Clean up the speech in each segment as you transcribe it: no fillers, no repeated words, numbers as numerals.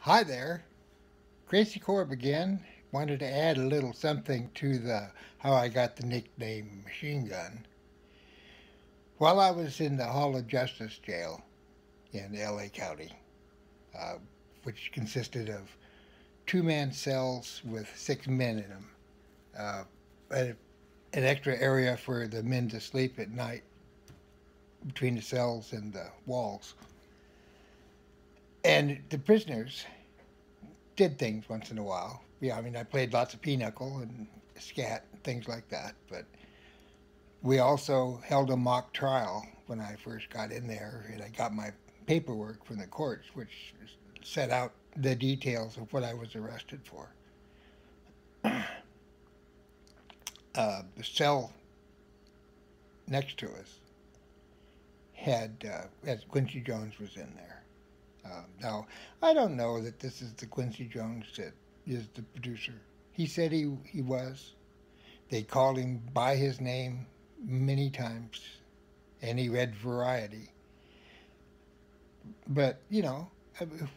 Hi there, Gary-Corbett again. Wanted to add a little something to the how I got the nickname Machine Gun. While I was in the Hall of Justice jail in L.A. County, uh, which consisted of two-man cells with 6 men in them, uh, an extra area for the men to sleep at night between the cells and the walls, and the prisoners did things once in a while. Yeah, I mean, I played lots of pinochle and scat and things like that. But we also held a mock trial when I first got in there, and I got my paperwork from the courts, which set out the details of what I was arrested for. The cell next to us as Quincy Jones was in there. Now, I don't know that this is the Quincy Jones that is the producer. He said he was. They called him by his name many times, and he read Variety. But,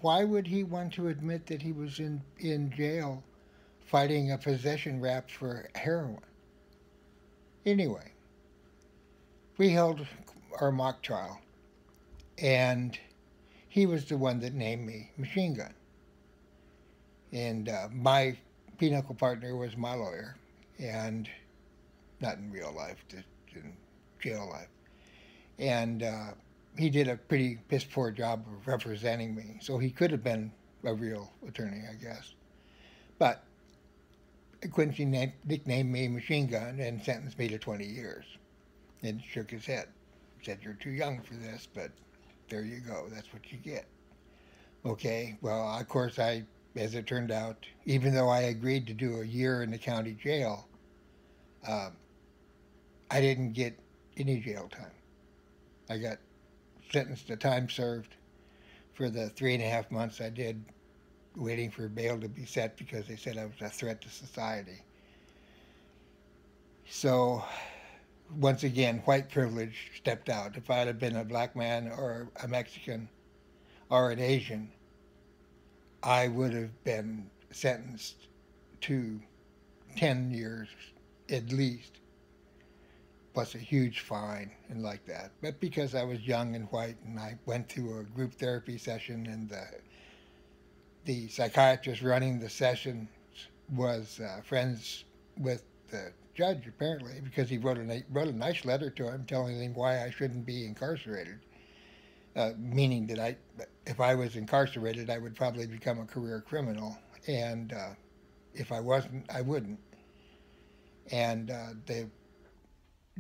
why would he want to admit that he was in jail fighting a possession rap for heroin? Anyway, we held our mock trial, and he was the one that named me Machine Gun. And my pinochle partner was my lawyer, and not in real life, just in jail life. And he did a pretty piss poor job of representing me, so he could have been a real attorney, I guess. But Quincy nicknamed me Machine Gun and sentenced me to 20 years and shook his head. Said, "You're too young for this, but there you go. That's what you get." Okay, well, of course, as it turned out, even though I agreed to do a year in the county jail, uh, I didn't get any jail time. I got sentenced to time served for the 3.5 months I did waiting for bail to be set because they said I was a threat to society. So, once again, white privilege stepped out. If I had been a black man or a Mexican or an Asian, I would have been sentenced to 10 years at least, plus a huge fine and like that. But because I was young and white and I went through a group therapy session and the psychiatrist running the session was friends with the judge apparently because he wrote a nice letter to him telling him why I shouldn't be incarcerated. Meaning that if I was incarcerated, I would probably become a career criminal, and if I wasn't, I wouldn't. And the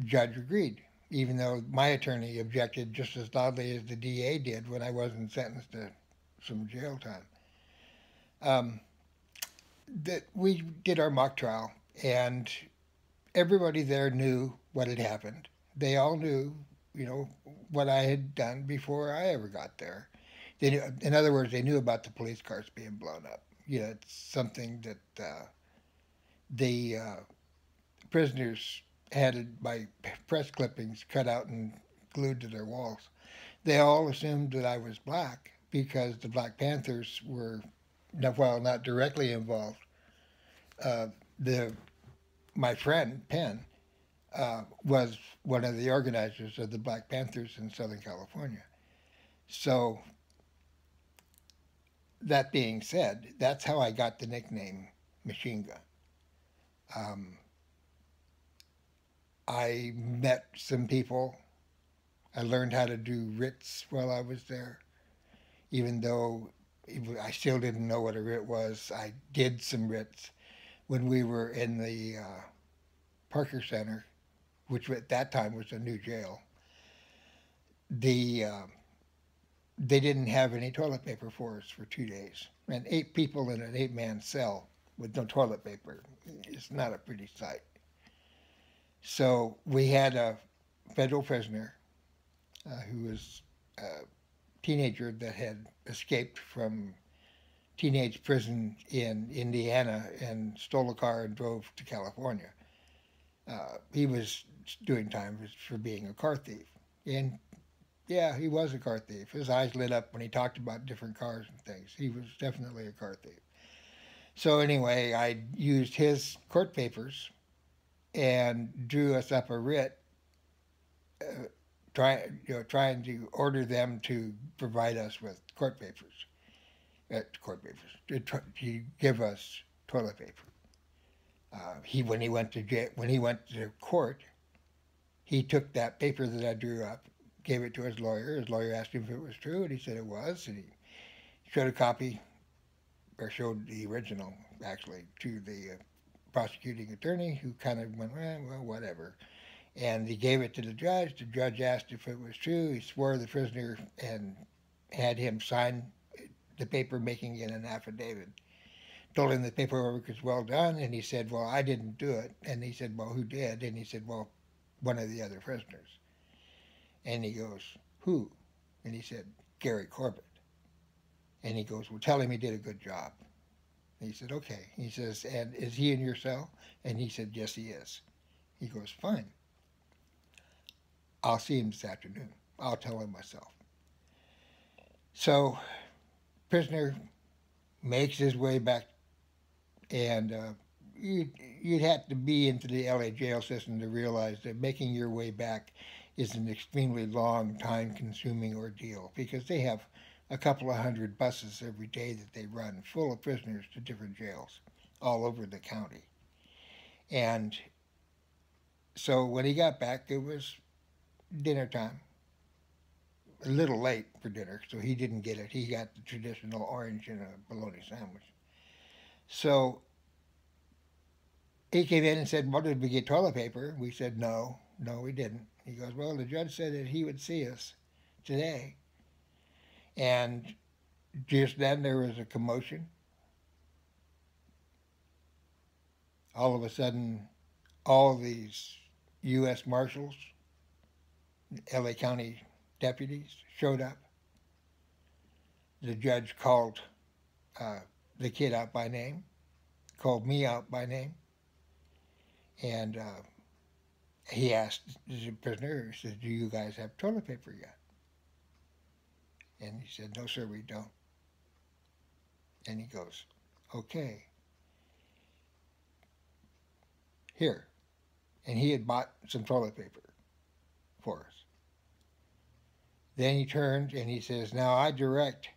judge agreed, even though my attorney objected just as loudly as the DA did when I wasn't sentenced to some jail time. Um, that we did our mock trial, and everybody there knew what had happened. They all knew, what I had done before I ever got there. They knew, in other words, they knew about the police cars being blown up. It's something that the prisoners had by press clippings cut out and glued to their walls. They all assumed that I was black because the Black Panthers were, while not directly involved, uh, the my friend Penn was one of the organizers of the Black Panthers in Southern California. So that being said, that's how I got the nickname Machine Gun. Um, I met some people. I learned how to do writs while I was there, even though I still didn't know what a writ was. I did some writs when we were in the Parker Center, which at that time was a new jail. The They didn't have any toilet paper for us for 2 days, and 8 people in an 8-man cell with no toilet paper is not a pretty sight. So we had a federal prisoner who was a teenager that had escaped from teenage prison in Indiana and stole a car and drove to California. He was doing time for being a car thief. And Yeah, he was a car thief. His eyes lit up when he talked about different cars and things. He was definitely a car thief. So anyway, I used his court papers and drew us up a writ, trying to order them to provide us with court papers to give us toilet paper. He when he went to court, he took that paper that I drew up, gave it to his lawyer. His lawyer asked him if it was true, and he said it was. And he showed a copy, or showed the original, actually, to the prosecuting attorney, who kind of went, well, whatever. And he gave it to the judge. The judge asked if it was true. He swore the prisoner and had him sign the paper, making it an affidavit. Told him the paperwork was well done, and he said, well, I didn't do it. And he said, well, who did? And he said, well, one of the other prisoners. And he goes, who? And he said, Gary-Corbett. And he goes, well, tell him he did a good job. And he said, okay. He says, and is he in your cell? And he said, yes, he is. He goes, fine. I'll see him this afternoon. I'll tell him myself. So, prisoner makes his way back, and you'd have to be into the LA jail system to realize that making your way back is an extremely long, time-consuming ordeal, because they have a couple of hundred buses every day that they run full of prisoners to different jails all over the county. And so when he got back, it was dinner time. A little late for dinner, so he didn't get it. He got the traditional orange and a bologna sandwich. So he came in and said, well, did we get toilet paper? We said, no, we didn't. He goes, well, the judge said that he would see us today. And just then there was a commotion. All of a sudden, all these U.S. Marshals, LA County deputies showed up. The judge called the kid out by name, called me out by name, and he asked the prisoner, he said, do you guys have toilet paper yet? And he said, no, sir, we don't. And he goes, okay, here. And he had bought some toilet paper for us. Then he turned and he says, now I direct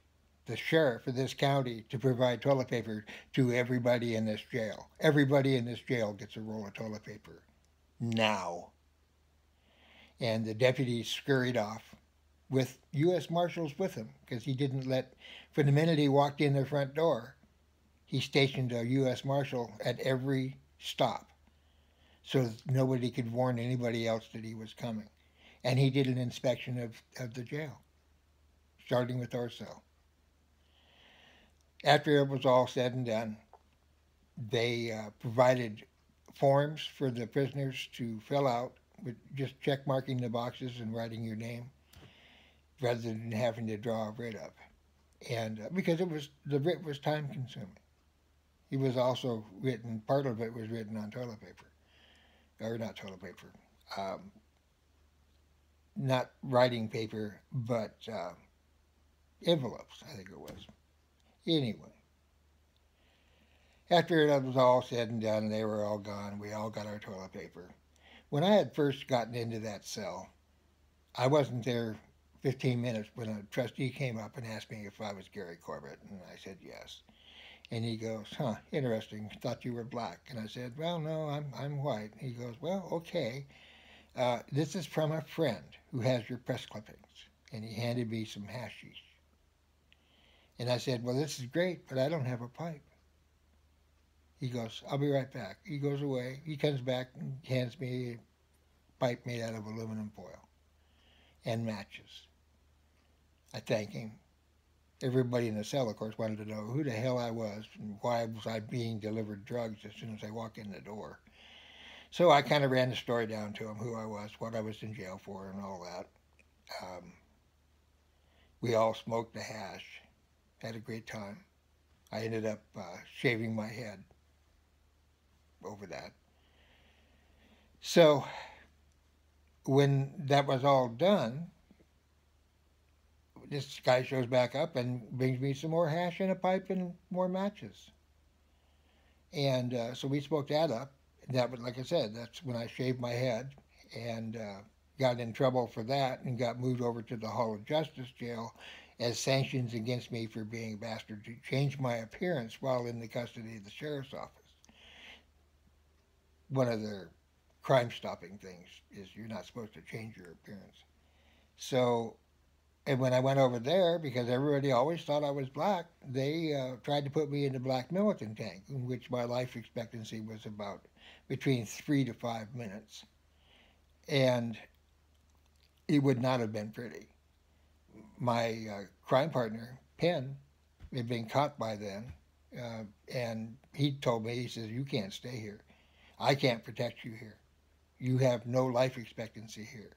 the sheriff of this county to provide toilet paper to everybody in this jail. Everybody in this jail gets a roll of toilet paper now. And the deputies scurried off with U.S. Marshals with him, because he didn't let, from the minute he walked in the front door, he stationed a U.S. Marshal at every stop so that nobody could warn anybody else that he was coming. And he did an inspection of the jail, starting with our cell. After it was all said and done, they provided forms for the prisoners to fill out, with just check marking the boxes and writing your name, rather than having to draw a writ up. And because the writ was time consuming. It was also written, part of it was written on toilet paper. Or not toilet paper. Not writing paper, but envelopes, I think it was. Anyway, after it was all said and done, and they were all gone, we all got our toilet paper. When I had first gotten into that cell, I wasn't there 15 minutes when a trustee came up and asked me if I was Gary-Corbett, and I said yes. And he goes, interesting, thought you were black. And I said, well, no, I'm white. He goes, well, okay. This is from a friend who has your press clippings. And he handed me some hashish. And I said, well, this is great, but I don't have a pipe. He goes, I'll be right back. He goes away. He comes back and hands me a pipe made out of aluminum foil and matches. I thank him. Everybody in the cell, of course, wanted to know who the hell I was and why was I being delivered drugs as soon as I walk in the door. So I kind of ran the story down to him, who I was, what I was in jail for, and all that. We all smoked the hash, had a great time. I ended up shaving my head over that. So when that was all done, this guy shows back up and brings me some more hash and a pipe and more matches. And so we spoke that up. That was, like I said, that's when I shaved my head and got in trouble for that and got moved over to the Hall of Justice jail as sanctions against me for being a bastard to change my appearance while in the custody of the sheriff's office. One of their crime stopping things is you're not supposed to change your appearance. So, and when I went over there, because everybody always thought I was black, they tried to put me in the black militant tank, in which my life expectancy was about between 3 to 5 minutes. And it would not have been pretty. My crime partner, Penn, had been caught by then, and he told me, he says, "You can't stay here. I can't protect you here. You have no life expectancy here."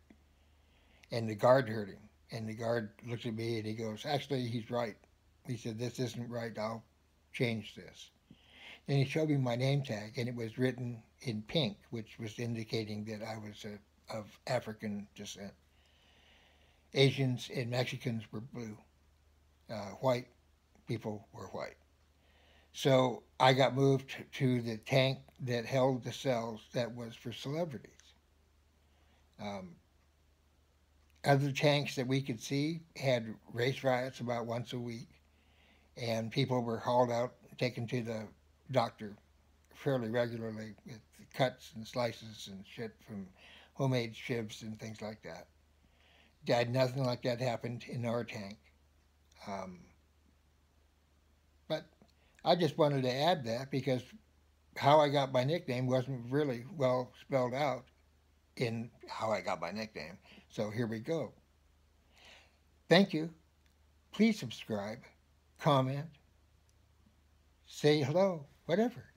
And the guard heard him. And the guard looks at me and he goes, "Actually, he's right." He said, "This isn't right. I'll change this." And he showed me my name tag, and it was written in pink, which was indicating that I was of African descent. Asians and Mexicans were blue. White people were white. So I got moved to the tank that held the cells that was for celebrities. Um, Other tanks that we could see had race riots about once a week, and people were hauled out and taken to the doctor fairly regularly with cuts and slices and shit from homemade shivs and things like that. Nothing like that happened in our tank. Um, but I just wanted to add that because how I got my nickname wasn't really well spelled out in how I got my nickname. So here we go. Thank you. Please subscribe, comment, say hello, whatever.